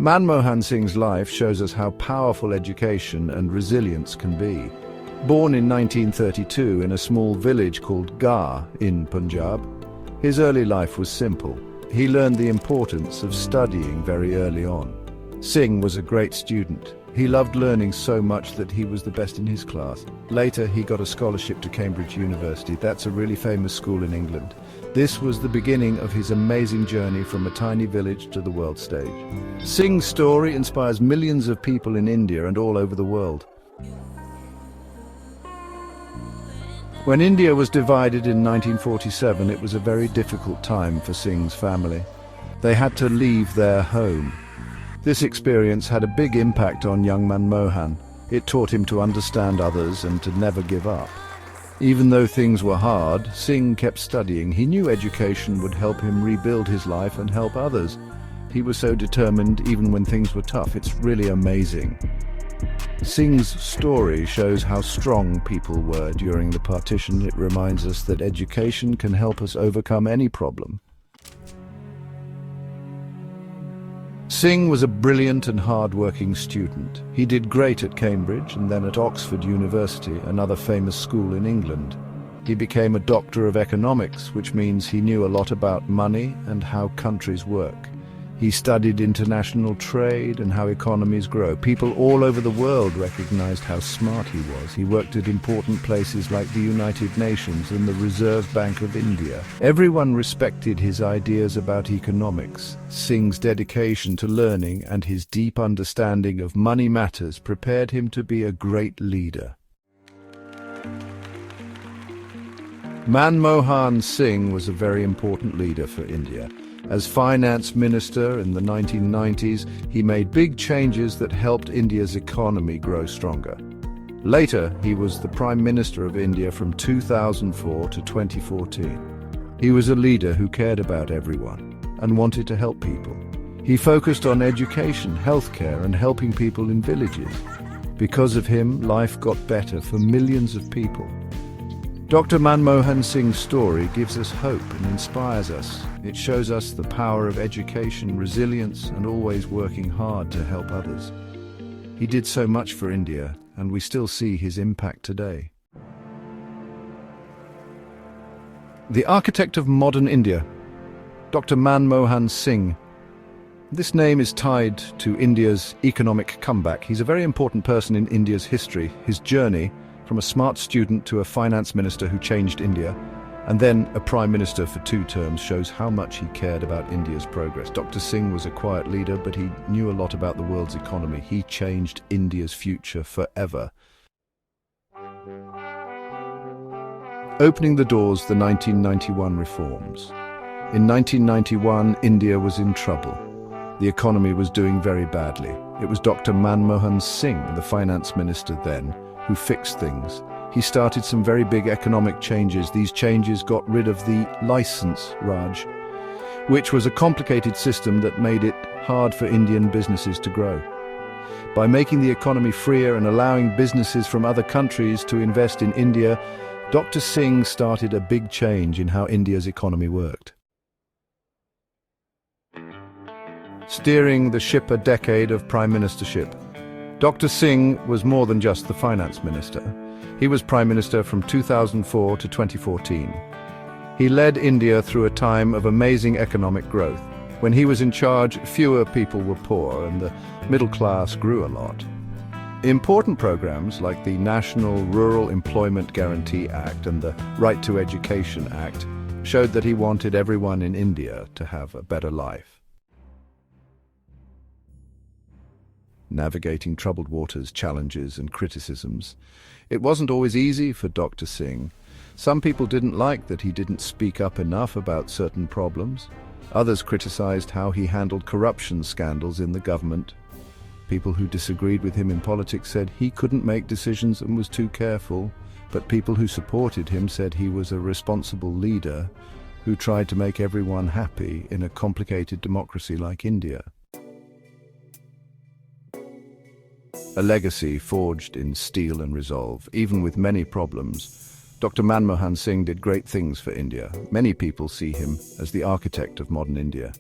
Manmohan Singh's life shows us how powerful education and resilience can be. Born in 1932 in a small village called Gar in Punjab, his early life was simple. He learned the importance of studying very early on. Singh was a great student. He loved learning so much that he was the best in his class. Later, he got a scholarship to Cambridge University. That's a really famous school in England. This was the beginning of his amazing journey from a tiny village to the world stage. Singh's story inspires millions of people in India and all over the world. When India was divided in 1947, it was a very difficult time for Singh's family. They had to leave their home. This experience had a big impact on young Manmohan. It taught him to understand others and to never give up. Even though things were hard, Singh kept studying. He knew education would help him rebuild his life and help others. He was so determined even when things were tough. It's really amazing. Singh's story shows how strong people were during the partition. It reminds us that education can help us overcome any problem. Singh was a brilliant and hard-working student. He did great at Cambridge and then at Oxford University, another famous school in England. He became a doctor of economics, which means he knew a lot about money and how countries work. He studied international trade and how economies grow. People all over the world recognized how smart he was. He worked at important places like the United Nations and the Reserve Bank of India. Everyone respected his ideas about economics. Singh's dedication to learning and his deep understanding of money matters prepared him to be a great leader. Manmohan Singh was a very important leader for India. As finance minister in the 1990s, he made big changes that helped India's economy grow stronger. Later, he was the Prime Minister of India from 2004 to 2014. He was a leader who cared about everyone and wanted to help people. He focused on education, healthcare, and helping people in villages. Because of him, life got better for millions of people. Dr. Manmohan Singh's story gives us hope and inspires us. It shows us the power of education, resilience, and always working hard to help others. He did so much for India, and we still see his impact today. The architect of modern India, Dr. Manmohan Singh. This name is tied to India's economic comeback. He's a very important person in India's history. His journey from a smart student to a finance minister who changed India, and then a prime minister for 2 terms, shows how much he cared about India's progress. Dr. Singh was a quiet leader, but he knew a lot about the world's economy. He changed India's future forever. Opening the doors, the 1991 reforms. In 1991, India was in trouble. The economy was doing very badly. It was Dr. Manmohan Singh, the finance minister then, who fixed things. He started some very big economic changes. These changes got rid of the license Raj, which was a complicated system that made it hard for Indian businesses to grow. By making the economy freer and allowing businesses from other countries to invest in India, Dr. Singh started a big change in how India's economy worked. Steering the ship a decade of prime ministership. Dr. Singh was more than just the finance minister. He was prime minister from 2004 to 2014. He led India through a time of amazing economic growth. When he was in charge, fewer people were poor and the middle class grew a lot. Important programs like the National Rural Employment Guarantee Act and the Right to Education Act showed that he wanted everyone in India to have a better life. Navigating troubled waters, challenges and criticisms. It wasn't always easy for Dr. Singh. Some people didn't like that he didn't speak up enough about certain problems. Others criticized how he handled corruption scandals in the government. People who disagreed with him in politics said he couldn't make decisions and was too careful, but people who supported him said he was a responsible leader who tried to make everyone happy in a complicated democracy like India. A legacy forged in steel and resolve. Even with many problems, Dr. Manmohan Singh did great things for India. Many people see him as the architect of modern India.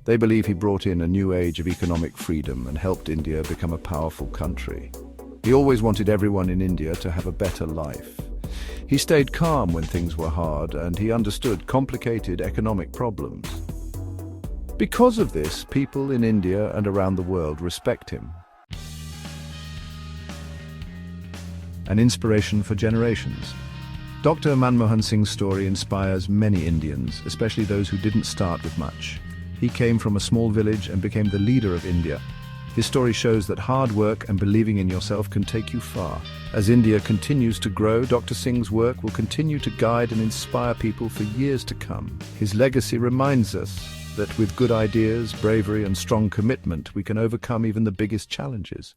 They believe he brought in a new age of economic freedom and helped India become a powerful country. He always wanted everyone in India to have a better life. He stayed calm when things were hard, and he understood complicated economic problems. Because of this, people in India and around the world respect him. An inspiration for generations. Dr. Manmohan Singh's story inspires many Indians, especially those who didn't start with much. He came from a small village and became the leader of India. His story shows that hard work and believing in yourself can take you far. As India continues to grow, Dr. Singh's work will continue to guide and inspire people for years to come. His legacy reminds us that with good ideas, bravery, and strong commitment, we can overcome even the biggest challenges.